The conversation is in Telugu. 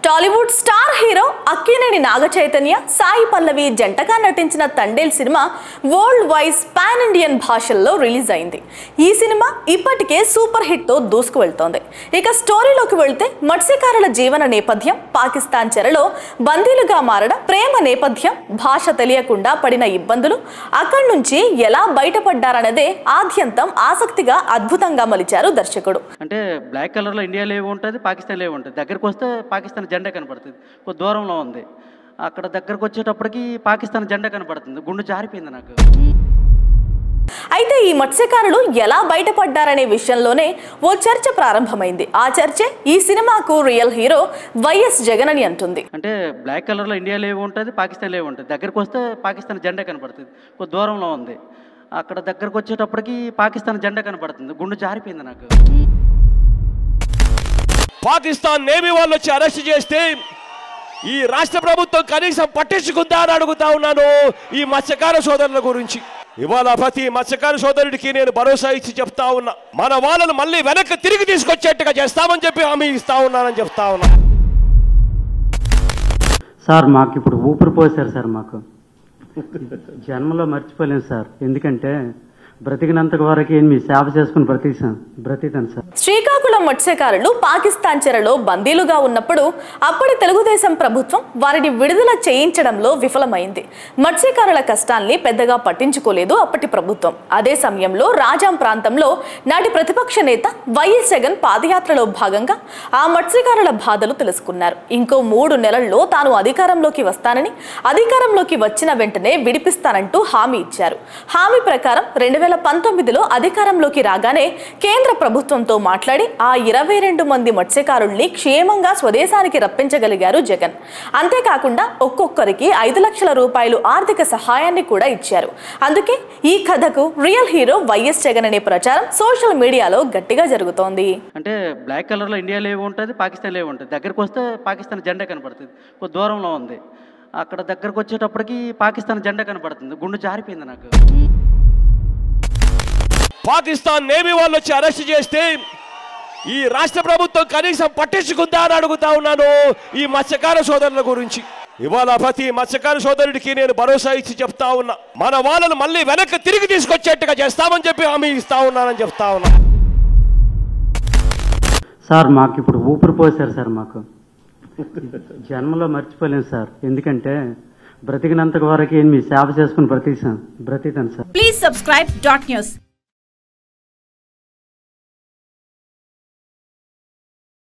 టాలీవుడ్ స్టార్ హీరో అక్కినేని నాగచైతన్య, సాయి పల్లవి జంటగా నటించిన Thandel cinema world wise pan Indian భాషల్లో రిలీజ్ అయింది. ఈ సినిమా ఇప్పటికే సూపర్ హిట్ తో దూసుకు వెళ్తోంది. ఇక స్టోరీలోకి వెళ్తే మత్స్యకారుల జీవన నేపథ్యం, పాకిస్తాన్ చెరలో బందీలుగా మారడం, ప్రేమ నేపథ్యం, భాష తెలియకుండా పడిన ఇబ్బందులు, అక్కడి నుంచి ఎలా బయటపడ్డారనేదే ఆద్యంతం ఆసక్తిగా అద్భుతంగా మలిచారు దర్శకుడు. అంటే బ్లాక్ కలర్లో ఇండియాలో ఏమి ఉంటుంది, పాకిస్తాన్లో ఏమి ఉంటుంది. దగ్గరకు వస్తే పాకిస్తాన్ జెండా కనపడుతుంది, కొద్ది దూరంలో ఉంది. అక్కడ దగ్గరకు వచ్చేటప్పటికి పాకిస్తాన్ జెండా కనపడుతుంది. గుండె జారిపోయింది నాకు. అయితే ఈ మత్స్యకారులు ఎలా బయటపడ్డారనే విషయంలోనే ఓ చర్చ ప్రారంభమైంది. ఆ చర్చే ఈ సినిమాకు రియల్ హీరో వైఎస్ జగన్ అని అంటుంది. అంటే బ్లాక్ కలర్లో ఇండియాలో ఏమి ఉంటుంది, పాకిస్తాన్లో ఏమి ఉంటుంది. దగ్గరకు వస్తే పాకిస్తాన్ జెండా కనపడుతుంది, కొద్ది దూరంలో ఉంది. అక్కడ దగ్గరకు వచ్చేటప్పటికి పాకిస్తాన్ జెండా కనపడుతుంది. గుండె జారిపోయింది నాకు. పాకిస్తాన్ నేవీ వాళ్ళు వచ్చి అరెస్ట్ చేస్తే ఈ రాష్ట్ర ప్రభుత్వం కనీసం పట్టించుకుందా అని అడుగుతా ఉన్నాను ఈ మత్స్యకార సోదరుల గురించి. ఇవాళ ప్రతి మత్స్యకార సోదరుడికి నేను భరోసా ఇచ్చి చెప్తా ఉన్నా, మన వాళ్ళను మళ్ళీ వెనక్కి తిరిగి తీసుకొచ్చేట్టుగా చేస్తామని చెప్పి హామీ ఇస్తా ఉన్నానని చెప్తా ఉన్నా. సార్ మాకు ఇప్పుడు ఊపిరి పోసారు సార్. మాకు జన్మలో మర్చిపోలేను సార్. ఎందుకంటే బ్రతికినంత వరకు మీ సేవ చేసుకుని బ్రతికాను సార్. శ్రీకాకుళం మత్స్యకారులు పాకిస్తాన్ చెరలో బందీలుగా ఉన్నప్పుడు అప్పటి తెలుగుదేశం ప్రభుత్వం వారిని విడుదల చేయించడంలో విఫలమైంది. మత్స్యకారుల కష్టాల్ని పెద్దగా పట్టించుకోలేదు అప్పటి ప్రభుత్వం. అదే సమయంలో రాజాం ప్రాంతంలో నాటి ప్రతిపక్ష నేత వైఎస్ జగన్ పాదయాత్రలో భాగంగా ఆ మత్స్యకారుల బాధలు తెలుసుకున్నారు. ఇంకో 3 నెలల్లో తాను అధికారంలోకి వస్తానని, అధికారంలోకి వచ్చిన వెంటనే విడిపిస్తానంటూ హామీ ఇచ్చారు. హామీ ప్రకారం 2019లో అధికారంలోకి రాగానే కేంద్ర ప్రభుత్వంతో మాట్లాడి ఆ 22 మంది మత్స్యకారుల్ని క్షేమంగా స్వదేశానికి రప్పించగలిగారు జగన్. అంతేకాకుండా ఒక్కొక్కరికి 5 లక్షల రూపాయలు ఆర్థిక సహాయాన్ని కూడా ఇచ్చారు. అందుకే ఈ కథకు రియల్ హీరో వైఎస్ జగన్ అనే ప్రచారం సోషల్ మీడియాలో గట్టిగా జరుగుతోంది. అంటే బ్లాక్ కలర్లో ఇండియాలో ఏమి ఉంటుంది, పాకిస్తాన్లో ఏమి ఉంటుంది. దగ్గరకు వస్తే పాకిస్తాన్ జెండా కనపడుతుంది, కొద్ది దూరంలో ఉంది. అక్కడ దగ్గరకు వచ్చేటప్పటికి పాకిస్తాన్ జెండా కనపడుతుంది. గుండె జారిపోయింది నాకు. పాకిస్తాన్ నేవీ వాళ్ళు వచ్చి అరెస్ట్ చేస్తే ఈ రాష్ట్ర ప్రభుత్వం కనీసం పట్టించుకుందా అని అడుగుతా ఉన్నాను ఈ మత్స్యకార సోదరుల గురించి. ఇవాళ ప్రతి మత్స్యకార సోదరుడికి నేను భరోసా ఇచ్చి చెప్తా ఉన్నా, మన వాళ్ళను మళ్ళీ వెనక్కి తిరిగి తీసుకొచ్చేట్టుగా చేస్తామని చెప్పి హామీ ఇస్తా ఉన్నానని చెప్తా ఉన్నా. సార్ మాకు ఇప్పుడు ఊపిరి పోసారు సార్. మాకు జన్మలో మర్చిపోలేను సార్. ఎందుకంటే బ్రతికినంత వరకు మీ సేవ చేసుకుని బ్రతికాను సార్. Please subscribe .news.